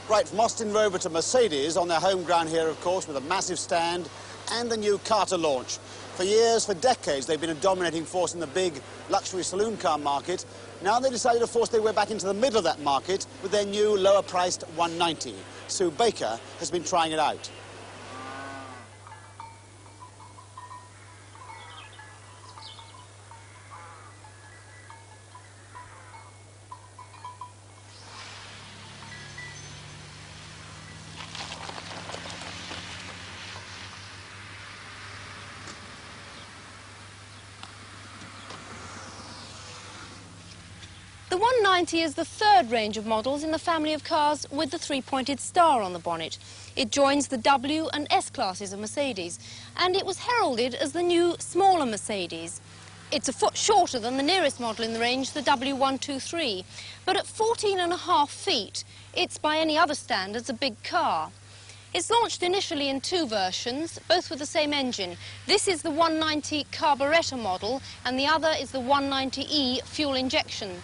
Right, from Austin Rover to Mercedes, on their home ground here, of course, with a massive stand and a new car to launch. For years, for decades, they've been a dominating force in the big luxury saloon car market. Now they decided to force their way back into the middle of that market with their new lower-priced 190. Sue Baker has been trying it out. The 190 is the third range of models in the family of cars with the three-pointed star on the bonnet. It joins the W and S classes of Mercedes, and it was heralded as the new, smaller Mercedes. It's a foot shorter than the nearest model in the range, the W123, but at 14.5 feet, it's by any other standards a big car. It's launched initially in two versions, both with the same engine. This is the 190 carburettor model, and the other is the 190E fuel injection.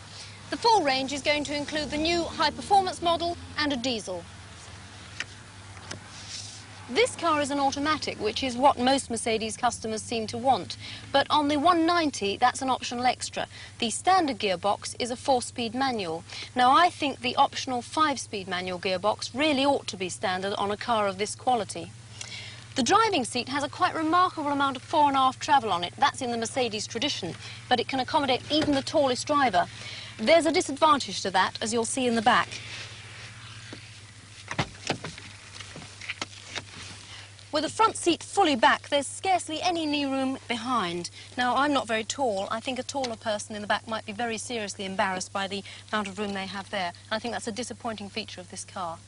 The full range is going to include the new high-performance model and a diesel. This car is an automatic, which is what most Mercedes customers seem to want. But on the 190, that's an optional extra. The standard gearbox is a 4-speed manual. Now, I think the optional 5-speed manual gearbox really ought to be standard on a car of this quality. The driving seat has a quite remarkable amount of fore and aft travel on it. That's in the Mercedes tradition, but it can accommodate even the tallest driver. There's a disadvantage to that, as you'll see in the back. With the front seat fully back, there's scarcely any knee room behind. Now, I'm not very tall. I think a taller person in the back might be very seriously embarrassed by the amount of room they have there. And I think that's a disappointing feature of this car.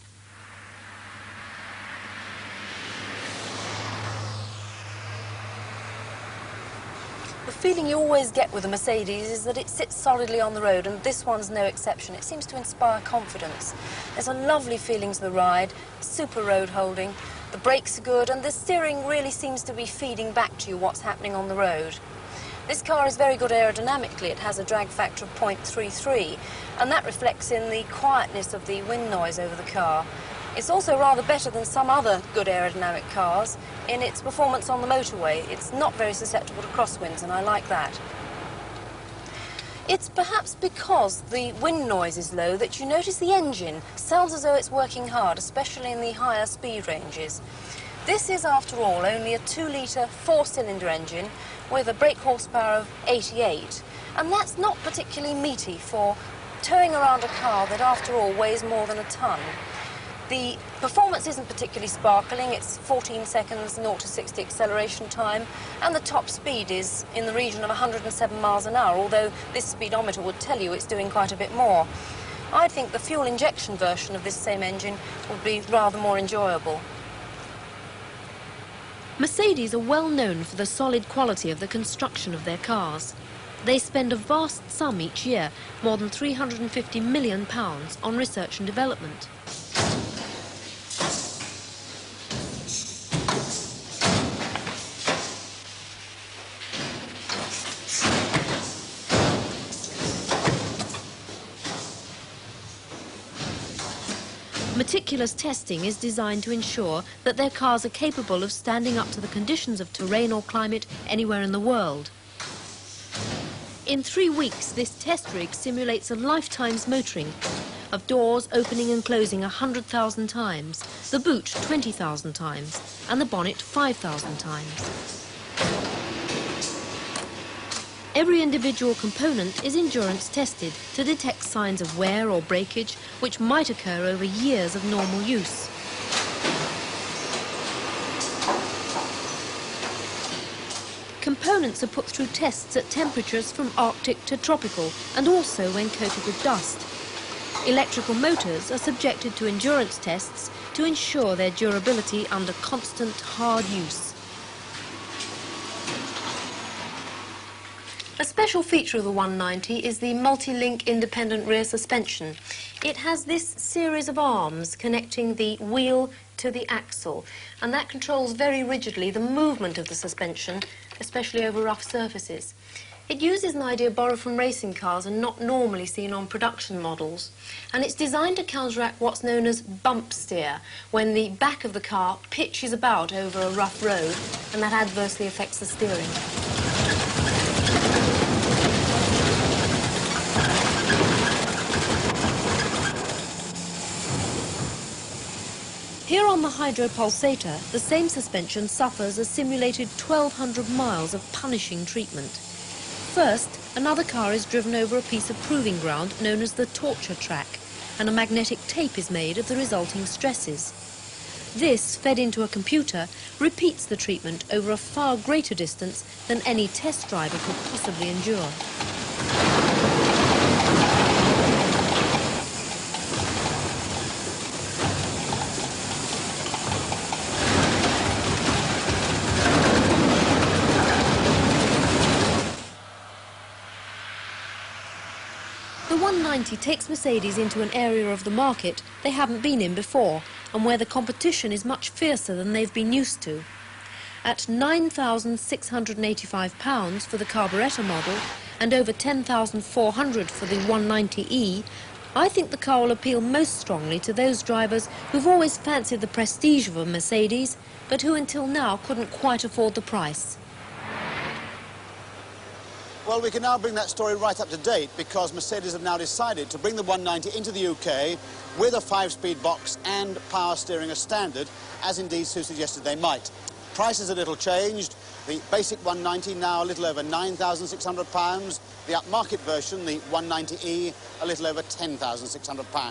The feeling you always get with a Mercedes is that it sits solidly on the road, and this one's no exception. It seems to inspire confidence. There's a lovely feeling to the ride, super road holding, the brakes are good, and the steering really seems to be feeding back to you what's happening on the road. This car is very good aerodynamically. It has a drag factor of 0.33, and that reflects in the quietness of the wind noise over the car. It's also rather better than some other good aerodynamic cars in its performance on the motorway. It's not very susceptible to crosswinds, and I like that. It's perhaps because the wind noise is low that you notice the engine sounds as though it's working hard, especially in the higher speed ranges. This is, after all, only a 2-litre 4-cylinder engine with a brake horsepower of 88, and that's not particularly meaty for towing around a car that, after all, weighs more than a tonne. The performance isn't particularly sparkling. It's 14 seconds 0 to 60 acceleration time, and the top speed is in the region of 107 miles an hour, although this speedometer would tell you it's doing quite a bit more. I think the fuel injection version of this same engine would be rather more enjoyable. Mercedes are well known for the solid quality of the construction of their cars. They spend a vast sum each year, more than £350 million, on research and development. Meticulous testing is designed to ensure that their cars are capable of standing up to the conditions of terrain or climate anywhere in the world. In 3 weeks, this test rig simulates a lifetime's motoring of doors opening and closing 100,000 times, the boot 20,000 times, and the bonnet 5,000 times. Every individual component is endurance tested to detect signs of wear or breakage which might occur over years of normal use. Components are put through tests at temperatures from Arctic to tropical, and also when coated with dust. Electrical motors are subjected to endurance tests to ensure their durability under constant hard use. A special feature of the 190 is the multi-link independent rear suspension. It has this series of arms connecting the wheel to the axle, and that controls very rigidly the movement of the suspension, especially over rough surfaces. It uses an idea borrowed from racing cars and not normally seen on production models. And it's designed to counteract what's known as bump steer, when the back of the car pitches about over a rough road, and that adversely affects the steering. Here on the hydropulsator, the same suspension suffers a simulated 1,200 miles of punishing treatment. First, another car is driven over a piece of proving ground known as the torture track, and a magnetic tape is made of the resulting stresses. This, fed into a computer, repeats the treatment over a far greater distance than any test driver could possibly endure. The 190 takes Mercedes into an area of the market they haven't been in before, and where the competition is much fiercer than they've been used to. At £9,685 for the carburettor model and over £10,400 for the 190E, I think the car will appeal most strongly to those drivers who've always fancied the prestige of a Mercedes, but who until now couldn't quite afford the price. Well, we can now bring that story right up to date because Mercedes have now decided to bring the 190 into the UK with a 5-speed box and power steering as standard, as indeed Sue suggested they might. Price is a little changed. The basic 190 now a little over £9,600. The upmarket version, the 190E, a little over £10,600.